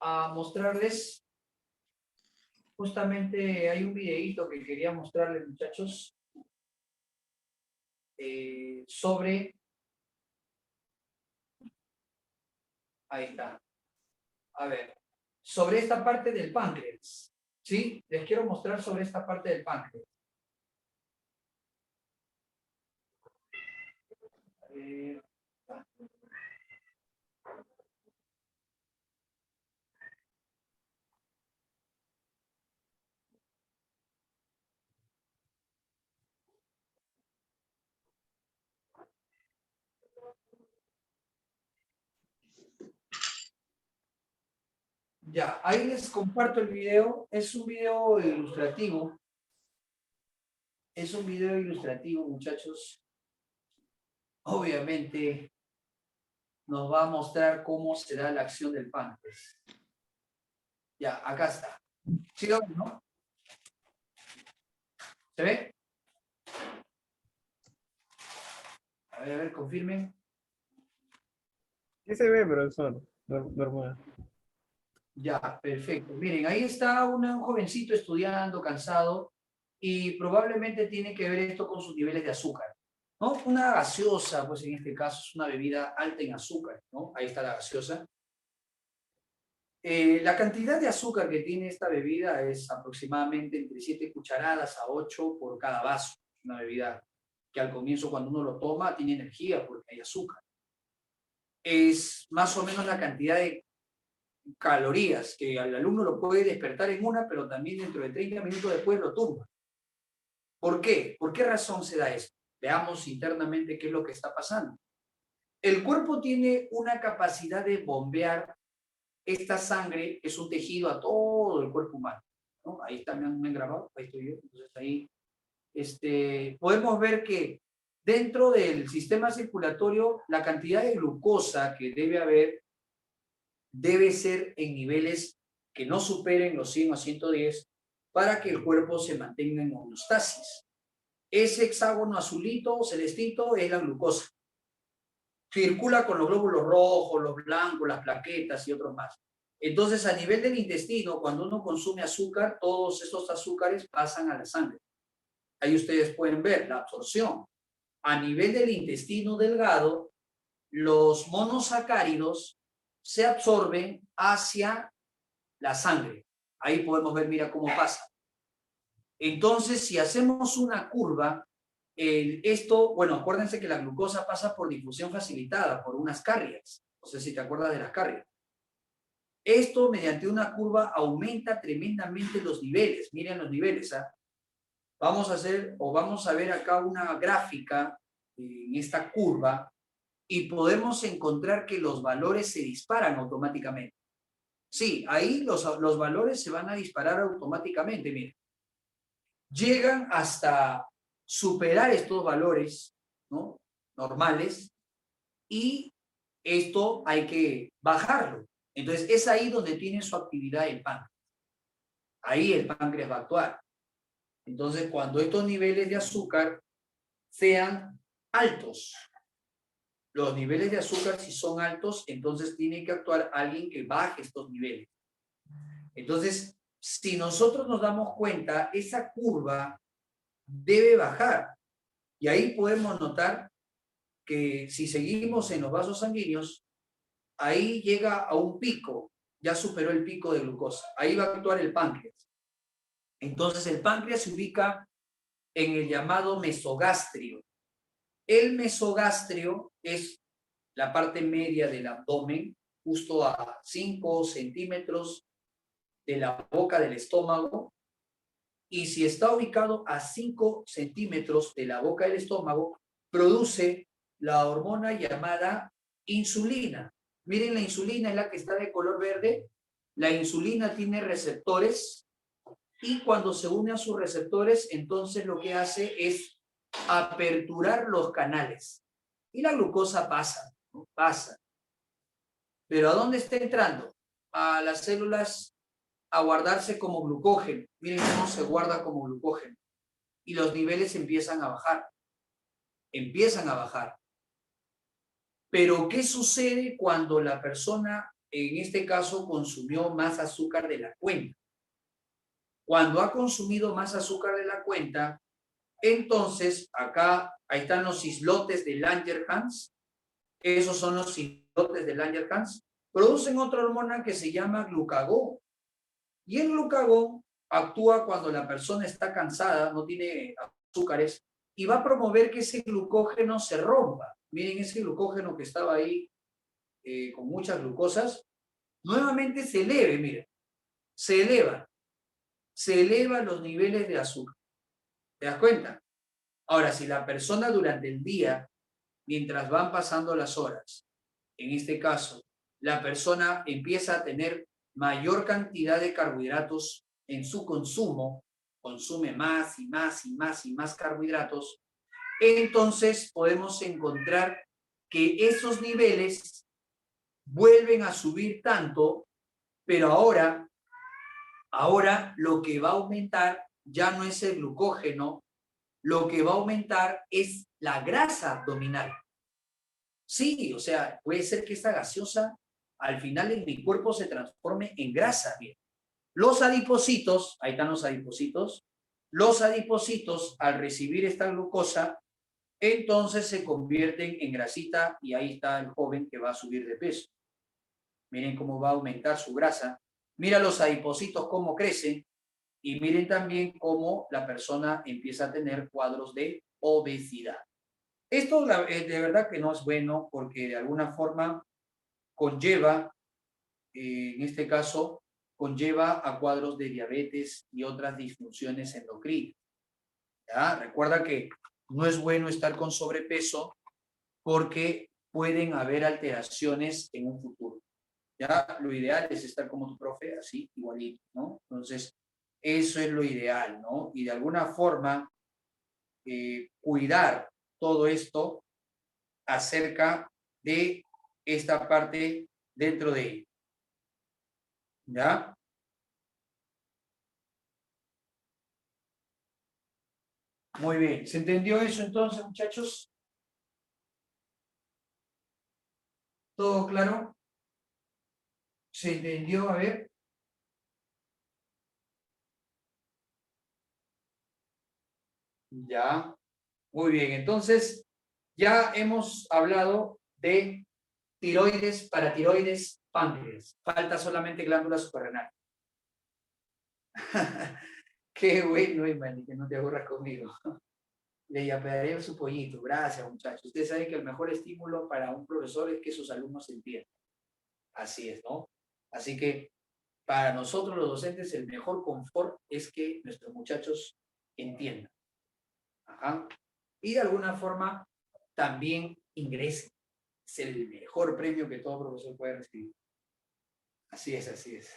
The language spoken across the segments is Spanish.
a mostrarles, justamente hay un videíto que quería mostrarles, muchachos, sobre, ahí está, a ver, sobre esta parte del páncreas, ¿sí? Les quiero mostrar sobre esta parte del páncreas. Ya, ahí les comparto el video. Es un video ilustrativo. Es un video ilustrativo, muchachos. Obviamente nos va a mostrar cómo se da la acción del páncreas. Ya, acá está. ¿Sí lo ven, no? ¿Se ve? A ver, confirmen. Sí se ve, profesor. Normal. Ya, perfecto. Miren, ahí está un jovencito estudiando, cansado, y probablemente tiene que ver esto con sus niveles de azúcar, ¿no? Una gaseosa, pues en este caso es una bebida alta en azúcar, ¿no? Ahí está la gaseosa. La cantidad de azúcar que tiene esta bebida es aproximadamente entre 7 cucharadas a 8 por cada vaso. Una bebida que al comienzo, cuando uno lo toma, tiene energía porque hay azúcar. Es más o menos la cantidad de calorías que al alumno lo puede despertar en una, pero también dentro de 30 minutos después lo tumba. ¿Por qué? ¿Por qué razón se da esto? Veamos internamente qué es lo que está pasando. El cuerpo tiene una capacidad de bombear esta sangre, que es un tejido, a todo el cuerpo humano, ¿no? Ahí está, me han grabado, ahí estoy yo. Entonces ahí podemos ver que dentro del sistema circulatorio la cantidad de glucosa que debe haber debe ser en niveles que no superen los 100 a 110 para que el cuerpo se mantenga en homeostasis. Ese hexágono azulito, celestito, es la glucosa. Circula con los glóbulos rojos, los blancos, las plaquetas y otros más. Entonces, a nivel del intestino, cuando uno consume azúcar, todos estos azúcares pasan a la sangre. Ahí ustedes pueden ver la absorción. A nivel del intestino delgado, los monosacáridos se absorben hacia la sangre. Ahí podemos ver, mira cómo pasa. Entonces, si hacemos una curva, bueno, acuérdense que la glucosa pasa por difusión facilitada, por unas carrias. No sé si te acuerdas de las carrias. Esto, mediante una curva, aumenta tremendamente los niveles. Miren los niveles, ¿ah? Vamos a ver acá una gráfica en esta curva y podemos encontrar que los valores se disparan automáticamente. Sí, ahí los valores se van a disparar automáticamente, miren. Llegan hasta superar estos valores, ¿no?, normales, y esto hay que bajarlo. Entonces, es ahí donde tiene su actividad el páncreas. Ahí el páncreas va a actuar. Entonces, cuando estos niveles de azúcar sean altos, los niveles de azúcar si son altos, entonces tiene que actuar alguien que baje estos niveles. Entonces, si nosotros nos damos cuenta, esa curva debe bajar. Y ahí podemos notar que si seguimos en los vasos sanguíneos, ahí llega a un pico, ya superó el pico de glucosa. Ahí va a actuar el páncreas. Entonces, el páncreas se ubica en el llamado mesogastrio. El mesogastrio es la parte media del abdomen, justo a 5 centímetros de la boca del estómago, y si está ubicado a 5 centímetros de la boca del estómago, produce la hormona llamada insulina. Miren, la insulina es la que está de color verde. La insulina tiene receptores y cuando se une a sus receptores, entonces lo que hace es aperturar los canales. Y la glucosa pasa, ¿no? Pasa. Pero ¿a dónde está entrando? A las células a guardarse como glucógeno. Miren cómo se guarda como glucógeno. Y los niveles empiezan a bajar. Empiezan a bajar. Pero, ¿qué sucede cuando la persona, en este caso, consumió más azúcar de la cuenta? Cuando ha consumido más azúcar de la cuenta, entonces, acá, ahí están los islotes de Langerhans. Esos son los islotes de Langerhans. Producen otra hormona que se llama glucagón. Y el glucagón actúa cuando la persona está cansada, no tiene azúcares, y va a promover que ese glucógeno se rompa. Miren ese glucógeno que estaba ahí con muchas glucosas, nuevamente se eleve, miren, se eleva los niveles de azúcar. ¿Te das cuenta? Ahora, si la persona durante el día, mientras van pasando las horas, en este caso, la persona empieza a tener mayor cantidad de carbohidratos en su consumo, consume más y más y más y más carbohidratos, entonces podemos encontrar que esos niveles vuelven a subir tanto, pero ahora lo que va a aumentar ya no es el glucógeno, lo que va a aumentar es la grasa abdominal. Sí, o sea, puede ser que esta gaseosa al final en mi cuerpo se transforme en grasa. Bien. Los adipocitos, ahí están los adipocitos al recibir esta glucosa, entonces se convierten en grasita y ahí está el joven que va a subir de peso. Miren cómo va a aumentar su grasa. Mira los adipocitos cómo crecen y miren también cómo la persona empieza a tener cuadros de obesidad. Esto de verdad que no es bueno porque de alguna forma conlleva, en este caso, conlleva a cuadros de diabetes y otras disfunciones endocrinas. ¿Ya? Recuerda que no es bueno estar con sobrepeso porque pueden haber alteraciones en un futuro. Ya lo ideal es estar como tu profe, así, igualito, ¿no? Entonces, eso es lo ideal, ¿no? Y de alguna forma, cuidar todo esto acerca de esta parte dentro de ella. ¿Ya? Muy bien. ¿Se entendió eso entonces, muchachos? ¿Todo claro? ¿Se entendió? A ver. Ya. Muy bien. Entonces, ya hemos hablado de tiroides, paratiroides, páncreas. Falta solamente glándula suprarrenal. Qué bueno, Emily, que no te aburras conmigo. Le yapearé su pollito. Gracias, muchachos. Ustedes saben que el mejor estímulo para un profesor es que sus alumnos entiendan. Así es, ¿no? Así que para nosotros los docentes el mejor confort es que nuestros muchachos entiendan. Ajá. Y de alguna forma también ingresen. Es el mejor premio que todo profesor puede recibir. Así es, así es.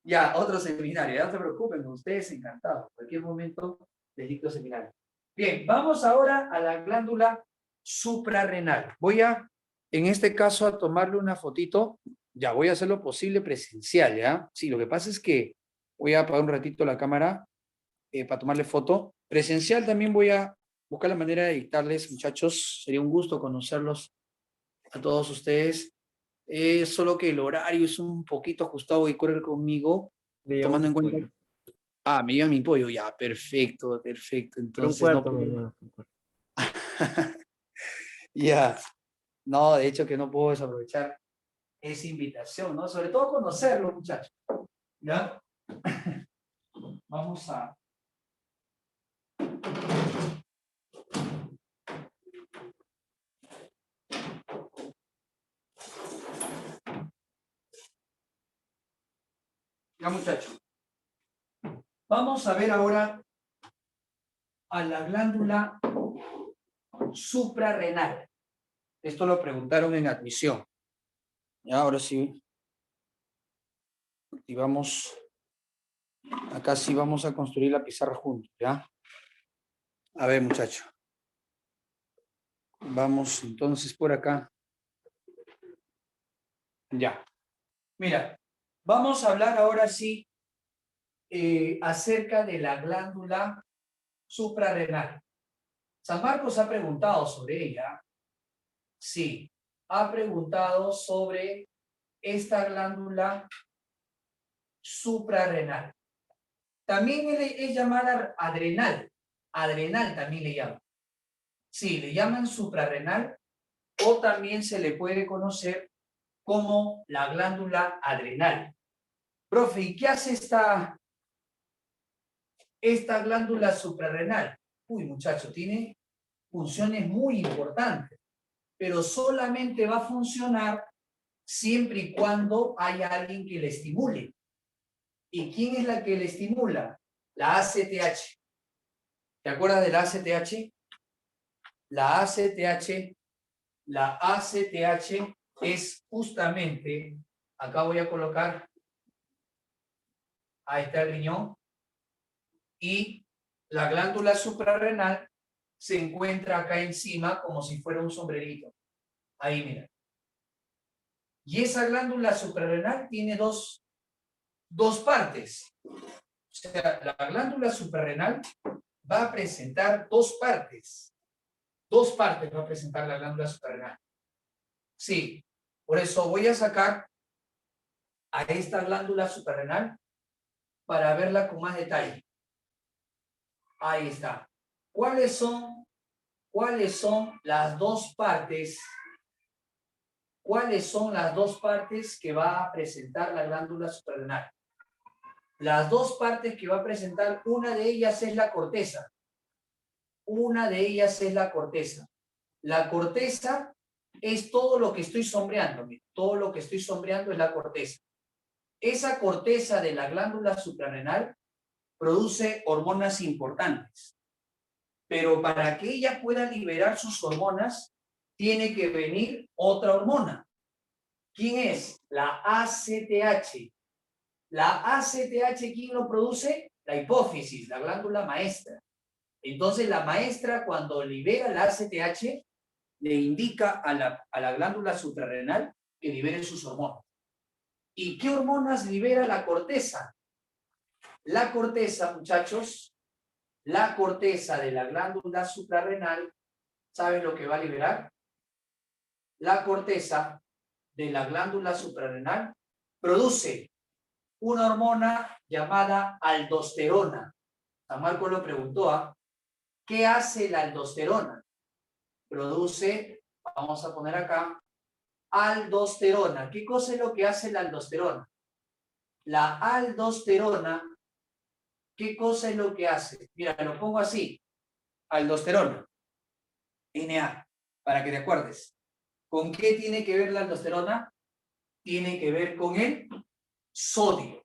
Ya, otro seminario. No se preocupen, ustedes encantados. En cualquier momento les dicto seminario. Bien, vamos ahora a la glándula suprarrenal. Voy a, en este caso, a tomarle una fotito. Ya, voy a hacer lo posible presencial, ¿ya? Sí, lo que pasa es que voy a apagar un ratito la cámara para tomarle foto. Presencial también voy a buscar la manera de dictarles, muchachos. Sería un gusto conocerlos a todos ustedes. Solo que el horario es un poquito ajustado y correr conmigo, Le llevamos tomando en un cuenta. pollo. Ah, me lleva mi pollo, ya, perfecto, perfecto. Pero un Entonces, no. cuarto, mi hermano. Un cuarto. Ya, no, de hecho que no puedo desaprovechar esa invitación, ¿no? Sobre todo conocerlo, muchachos. ¿Ya? Vamos a... Ya, muchachos. Vamos a ver ahora a la glándula suprarrenal. Esto lo preguntaron en admisión. Ya, ahora sí. Y vamos... Acá sí vamos a construir la pizarra juntos, ¿ya? A ver, muchachos. Vamos entonces por acá. Ya. Mira, vamos a hablar ahora sí acerca de la glándula suprarrenal. San Marcos ha preguntado sobre ella. Sí. ha preguntado sobre esta glándula suprarrenal. También es llamada adrenal. Adrenal también le llaman. Sí, le llaman suprarrenal o también se le puede conocer como la glándula adrenal. Profe, ¿y qué hace esta glándula suprarrenal? Uy, muchacho, tiene funciones muy importantes, pero solamente va a funcionar siempre y cuando haya alguien que le estimule. ¿Y quién es la que le estimula? La ACTH. ¿Te acuerdas de la ACTH? La ACTH es justamente, acá voy a colocar, ahí está el riñón, y la glándula suprarrenal se encuentra acá encima como si fuera un sombrerito. Ahí, mira. Y esa glándula suprarrenal tiene dos partes. O sea, la glándula suprarrenal va a presentar dos partes. Dos partes va a presentar la glándula suprarrenal. Sí, por eso voy a sacar a esta glándula suprarrenal para verla con más detalle. Ahí está. ¿Cuáles son las dos partes? ¿Cuáles son las dos partes que va a presentar la glándula suprarrenal? Las dos partes que va a presentar, una de ellas es la corteza. Una de ellas es la corteza. La corteza es todo lo que estoy sombreando. Todo lo que estoy sombreando es la corteza. Esa corteza de la glándula suprarrenal produce hormonas importantes. Pero para que ella pueda liberar sus hormonas, tiene que venir otra hormona. ¿Quién es? La ACTH. La ACTH, ¿quién lo produce? La hipófisis, la glándula maestra. Entonces, la maestra, cuando libera la ACTH, le indica a la glándula suprarrenal que libere sus hormonas. ¿Y qué hormonas libera la corteza? La corteza, muchachos, la corteza de la glándula suprarrenal, ¿saben lo que va a liberar? La corteza de la glándula suprarrenal produce una hormona llamada aldosterona. San Marcos lo preguntó, ¿ah? ¿Qué hace la aldosterona? Produce, vamos a poner acá, aldosterona. ¿Qué cosa es lo que hace la aldosterona? La aldosterona, ¿qué cosa es lo que hace? Mira, lo pongo así, aldosterona, Na, para que te acuerdes. ¿Con qué tiene que ver la aldosterona? Tiene que ver con el sodio.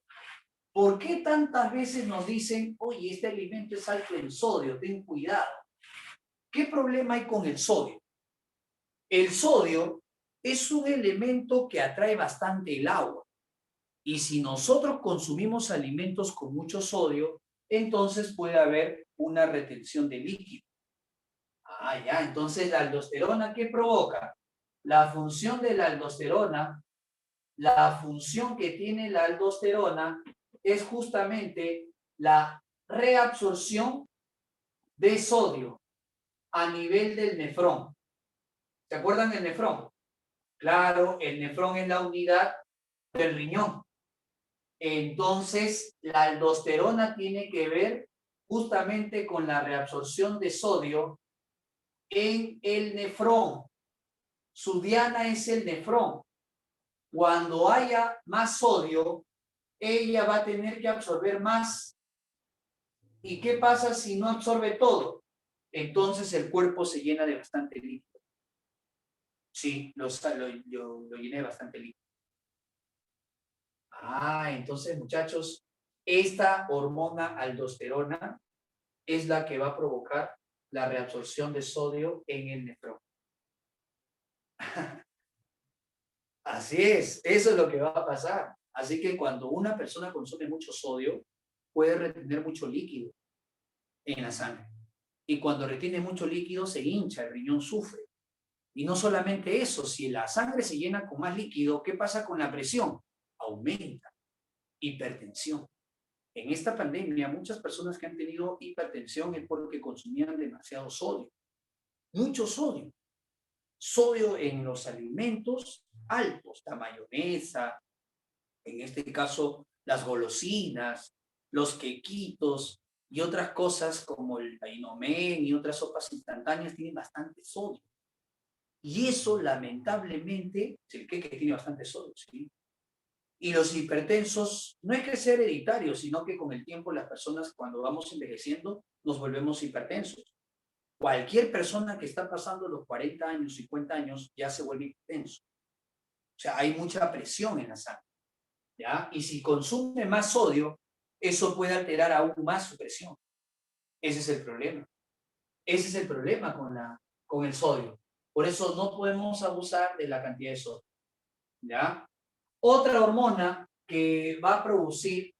¿Por qué tantas veces nos dicen, oye, este alimento es alto en sodio, ten cuidado? ¿Qué problema hay con el sodio? El sodio es un elemento que atrae bastante el agua. Y si nosotros consumimos alimentos con mucho sodio, entonces puede haber una retención de líquido. Ah, ya, entonces la aldosterona, ¿qué provoca? La función de la aldosterona, la función que tiene la aldosterona es justamente la reabsorción de sodio a nivel del nefrón. ¿Se acuerdan del nefrón? Claro, el nefrón es la unidad del riñón. Entonces, la aldosterona tiene que ver justamente con la reabsorción de sodio en el nefrón. Su diana es el nefrón. Cuando haya más sodio, ella va a tener que absorber más. ¿Y qué pasa si no absorbe todo? Entonces el cuerpo se llena de bastante líquido. Sí, lo llené de bastante líquido. Ah, entonces, muchachos, esta hormona aldosterona es la que va a provocar la reabsorción de sodio en el nefrón. Así es, eso es lo que va a pasar. Así que cuando una persona consume mucho sodio, puede retener mucho líquido en la sangre. Y cuando retiene mucho líquido, se hincha, el riñón sufre. Y no solamente eso, si la sangre se llena con más líquido, ¿qué pasa con la presión? Aumenta. Hipertensión. En esta pandemia, muchas personas que han tenido hipertensión es porque consumían demasiado sodio. Mucho sodio. sodio en los alimentos altos, la mayonesa, en este caso las golosinas, los quequitos y otras cosas como el painomén y otras sopas instantáneas tienen bastante sodio. Y eso, lamentablemente, el queque tiene bastante sodio, ¿sí? Y los hipertensos, no es que sea hereditario, sino que con el tiempo las personas, cuando vamos envejeciendo, nos volvemos hipertensos. Cualquier persona que está pasando los 40 años, 50 años, ya se vuelve hipertenso. O sea, hay mucha presión en la sangre, ¿ya? Y si consume más sodio, eso puede alterar aún más su presión. Ese es el problema. Ese es el problema con el sodio. Por eso no podemos abusar de la cantidad de sodio, ¿ya? Otra hormona que va a producir,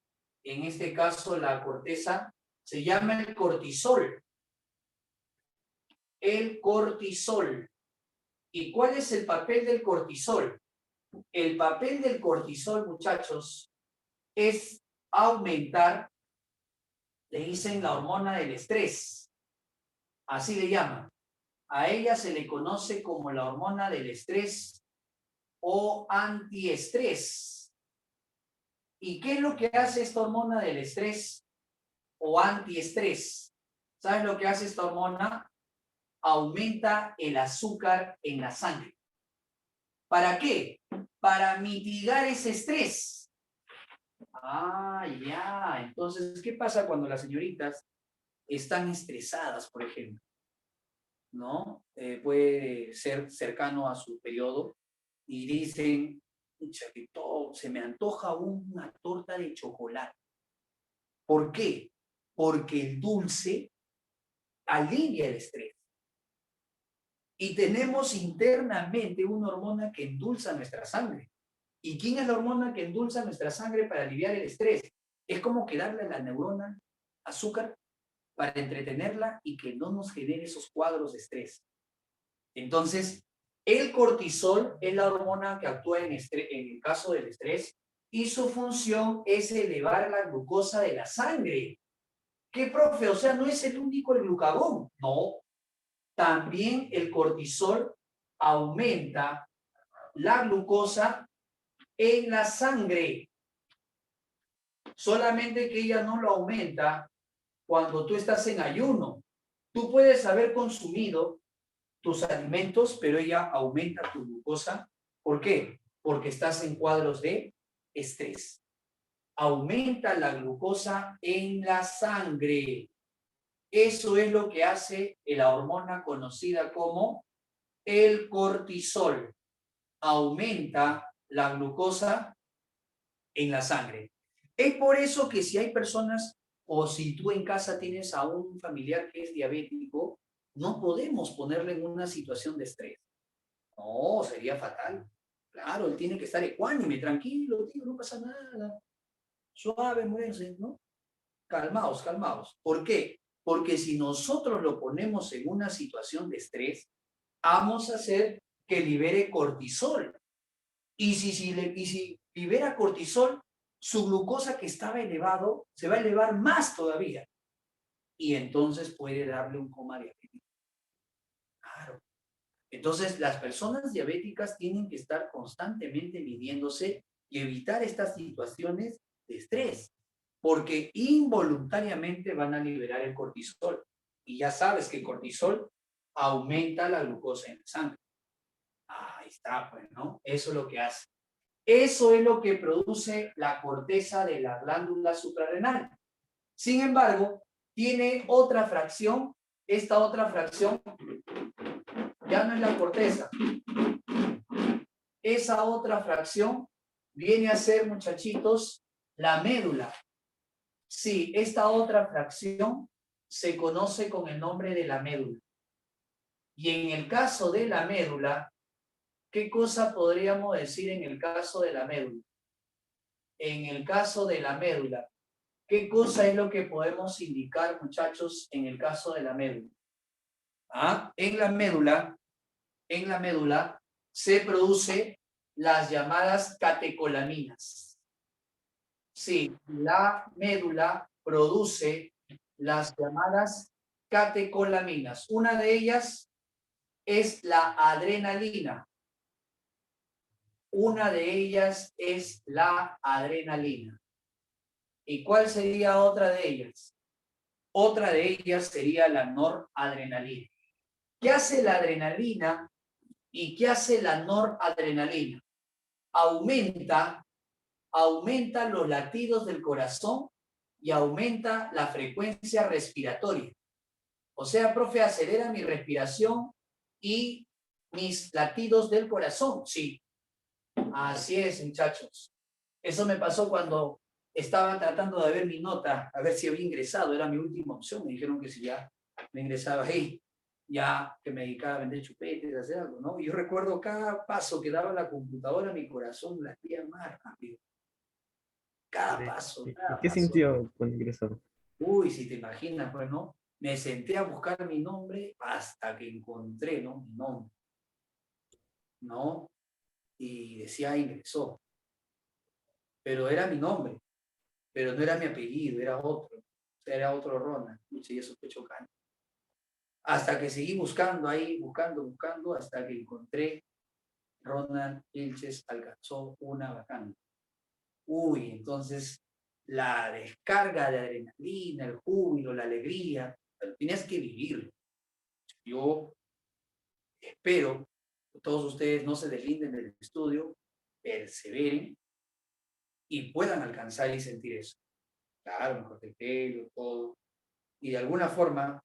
en este caso la corteza, se llama el cortisol. El cortisol. ¿Y cuál es el papel del cortisol? El papel del cortisol, muchachos, es aumentar, le dicen la hormona del estrés, así le llaman. A ella se le conoce como la hormona del estrés o antiestrés. ¿Y qué es lo que hace esta hormona del estrés o antiestrés? ¿Sabes lo que hace esta hormona? Aumenta el azúcar en la sangre. ¿Para qué? Para mitigar ese estrés. Ah, ya. Entonces, ¿qué pasa cuando las señoritas están estresadas, por ejemplo? ¿No? Puede ser cercano a su periodo y dicen, pucha, que todo, se me antoja una torta de chocolate. ¿Por qué? Porque el dulce alivia el estrés. Y tenemos internamente una hormona que endulza nuestra sangre. ¿Y quién es la hormona que endulza nuestra sangre para aliviar el estrés? Es como que darle a la neurona azúcar para entretenerla y que no nos genere esos cuadros de estrés. Entonces, el cortisol es la hormona que actúa en el caso del estrés y su función es elevar la glucosa de la sangre. ¿Qué, profe? O sea, no es el único el glucagón. No. También el cortisol aumenta la glucosa en la sangre. Solamente que ella no lo aumenta cuando tú estás en ayuno. Tú puedes haber consumido tus alimentos, pero ella aumenta tu glucosa. ¿Por qué? Porque estás en cuadros de estrés. Aumenta la glucosa en la sangre. Eso es lo que hace la hormona conocida como el cortisol. Aumenta la glucosa en la sangre. Es por eso que si hay personas o si tú en casa tienes a un familiar que es diabético, no podemos ponerle en una situación de estrés. No, sería fatal. Claro, él tiene que estar ecuánime, tranquilo, tío, no pasa nada. Suave, muérense, ¿no? Calmaos, calmaos. ¿Por qué? Porque si nosotros lo ponemos en una situación de estrés, vamos a hacer que libere cortisol. Y si libera cortisol, su glucosa que estaba elevado se va a elevar más todavía. Y entonces puede darle un coma diabético. Claro. Entonces, las personas diabéticas tienen que estar constantemente midiéndose y evitar estas situaciones de estrés, porque involuntariamente van a liberar el cortisol. Y ya sabes que el cortisol aumenta la glucosa en la sangre. Ahí está, pues, ¿no? Eso es lo que hace. Eso es lo que produce la corteza de la glándula suprarrenal. Sin embargo, tiene otra fracción. Esta otra fracción ya no es la corteza. Esa otra fracción viene a ser, muchachitos, la médula. Sí, esta otra fracción se conoce con el nombre de la médula. Y en el caso de la médula, ¿qué cosa podríamos decir en el caso de la médula? En el caso de la médula, ¿qué cosa es lo que podemos indicar, muchachos, en el caso de la médula? En la médula se produce las llamadas catecolaminas. Sí, la médula produce las llamadas catecolaminas. Una de ellas es la adrenalina. Una de ellas es la adrenalina. ¿Y cuál sería otra de ellas? Otra de ellas sería la noradrenalina. ¿Qué hace la adrenalina y qué hace la noradrenalina? Aumenta los latidos del corazón y aumenta la frecuencia respiratoria. O sea, profe, acelera mi respiración y mis latidos del corazón. Sí, así es, muchachos. Eso me pasó cuando estaba tratando de ver mi nota, a ver si había ingresado, era mi última opción. Me dijeron que si ya me ingresaba ahí, ya que me dedicaba a vender chupetes, a hacer algo, ¿no? Y yo recuerdo cada paso que daba la computadora, mi corazón latía más rápido. Cada paso, ¿Y cada qué paso. sintió cuando ingresó? Uy, si te imaginas, pues, ¿no? Me senté a buscar mi nombre hasta que encontré, ¿no? Mi nombre, ¿no? Y decía ingresó. Pero era mi nombre, pero no era mi apellido, era otro. O sea, era otro Ronald. Sí, eso fue chocante. Hasta que seguí buscando ahí, buscando, hasta que encontré Ronald Vilches alcanzó una vacante. Uy, entonces la descarga de adrenalina, el júbilo, la alegría, pero tenías que vivirlo. Yo espero que todos ustedes no se deslinden del estudio, perseveren y puedan alcanzar y sentir eso. Claro, mejor el pelo, todo. Y de alguna forma,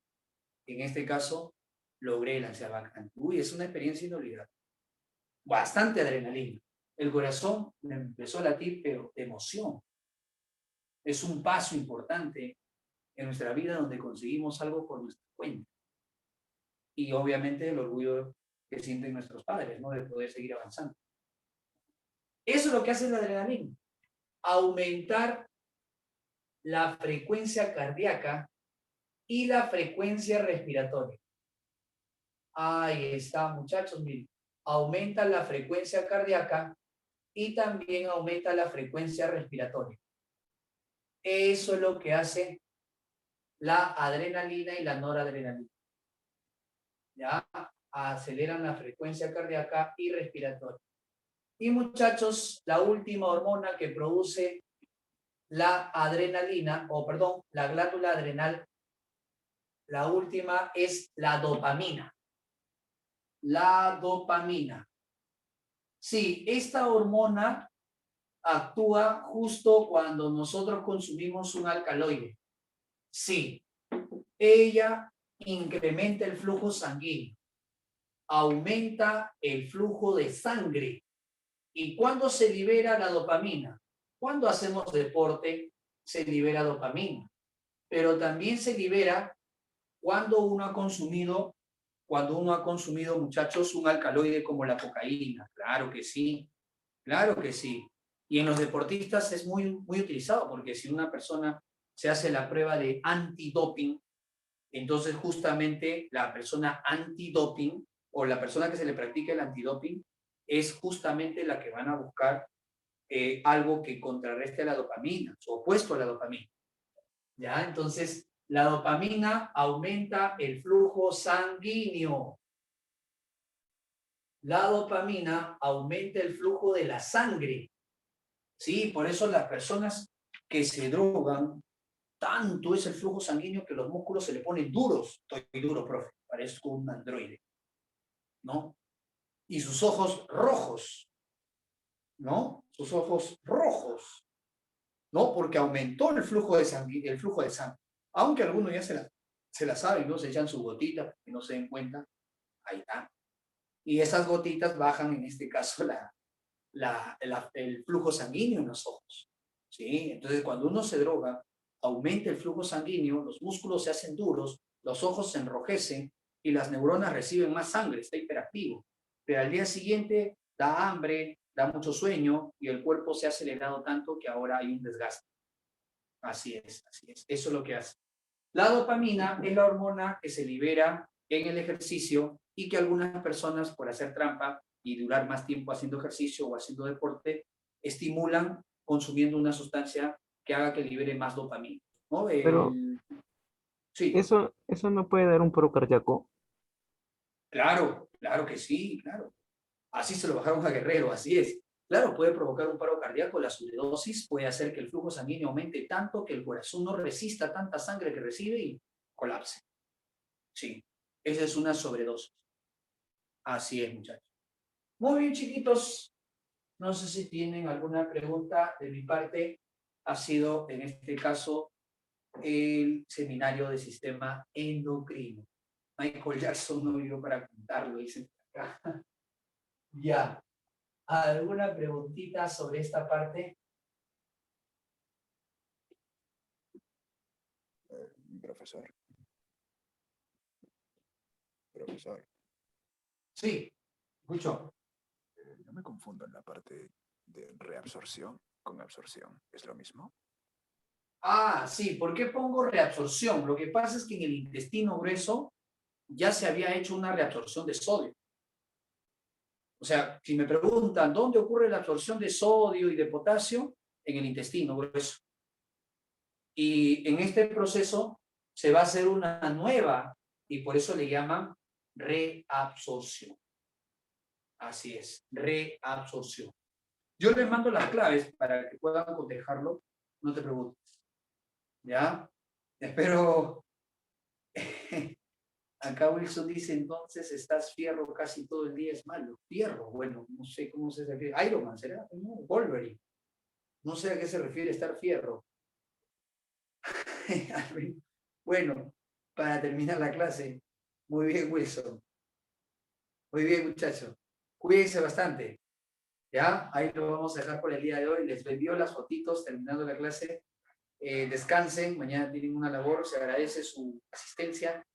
en este caso, logré el ansiedad vacante. Uy, es una experiencia inolvidable. Bastante adrenalina. El corazón me empezó a latir, pero de emoción. Es un paso importante en nuestra vida donde conseguimos algo por nuestra cuenta. Y obviamente el orgullo que sienten nuestros padres, ¿no? De poder seguir avanzando. Eso es lo que hace la adrenalina. Aumentar la frecuencia cardíaca y la frecuencia respiratoria. Ahí está, muchachos, miren. Aumenta la frecuencia cardíaca y también aumenta la frecuencia respiratoria. Eso es lo que hace la adrenalina y la noradrenalina. Ya aceleran la frecuencia cardíaca y respiratoria. Y muchachos, la última hormona que produce la adrenalina, o perdón, la glándula adrenal, la última es la dopamina. La dopamina. Sí, esta hormona actúa justo cuando nosotros consumimos un alcaloide. Sí, ella incrementa el flujo sanguíneo, aumenta el flujo de sangre. ¿Y cuándo se libera la dopamina? Cuando hacemos deporte, se libera dopamina. Pero también se libera cuando uno ha consumido, muchachos, un alcaloide como la cocaína. Claro que sí, claro que sí. Y en los deportistas es muy, muy utilizado porque si una persona se hace la prueba de antidoping, entonces justamente la persona antidoping o la persona que se le practica el antidoping es justamente la que van a buscar algo que contrarreste a la dopamina, su opuesto a la dopamina. ¿Ya? Entonces, la dopamina aumenta el flujo sanguíneo. La dopamina aumenta el flujo de la sangre. Sí, por eso las personas que se drogan, tanto es el flujo sanguíneo que los músculos se le ponen duros. Estoy duro, profe, parezco un androide, ¿no? Y sus ojos rojos, ¿no? Sus ojos rojos, ¿no? Porque aumentó el flujo de sangre, Aunque algunos ya se la saben, ¿no? Se echan su gotita, que no se den cuenta, ahí está. Y esas gotitas bajan, en este caso, el flujo sanguíneo en los ojos, ¿sí? Entonces, cuando uno se droga, aumenta el flujo sanguíneo, los músculos se hacen duros, los ojos se enrojecen y las neuronas reciben más sangre, está hiperactivo. Pero al día siguiente da hambre, da mucho sueño y el cuerpo se ha acelerado tanto que ahora hay un desgaste. Así es, así es. Eso es lo que hace. La dopamina es la hormona que se libera en el ejercicio y que algunas personas, por hacer trampa y durar más tiempo haciendo ejercicio o haciendo deporte, estimulan consumiendo una sustancia que haga que libere más dopamina, ¿no? Pero Sí, eso no puede dar un paro cardíaco. claro, Claro que sí, claro. Así se lo bajaron a Guerrero, así es. Claro, puede provocar un paro cardíaco, la sobredosis puede hacer que el flujo sanguíneo aumente tanto que el corazón no resista tanta sangre que recibe y colapse. Sí, esa es una sobredosis. Así es, muchachos. Muy bien, chiquitos. No sé si tienen alguna pregunta de mi parte. Ha sido, en este caso, el seminario de sistema endocrino. Michael Jackson no vivió para contarlo, dicen acá. Ya. ¿Alguna preguntita sobre esta parte? Profesor. Profesor. Sí, escucho. No me confundo en la parte de reabsorción con absorción. ¿Es lo mismo? Ah, sí, ¿por qué pongo reabsorción? Lo que pasa es que en el intestino grueso ya se había hecho una reabsorción de sodio. O sea, si me preguntan dónde ocurre la absorción de sodio y de potasio, en el intestino grueso. Y en este proceso se va a hacer una nueva, y por eso le llaman reabsorción. Así es, reabsorción. Yo les mando las claves para que puedan cotejarlo, no te preocupes. ¿Ya? Espero. Acá Wilson dice, entonces estás fierro casi todo el día, es malo. Fierro, bueno, no sé cómo se refiere. Iron Man, ¿será? No, Wolverine. No sé a qué se refiere estar fierro. Bueno, para terminar la clase. Muy bien, Wilson. Muy bien, muchachos. Cuídense bastante. ¿Ya? Ahí lo vamos a dejar por el día de hoy. Les envío las fotitos terminando la clase. Descansen. Mañana tienen una labor. Se agradece su asistencia.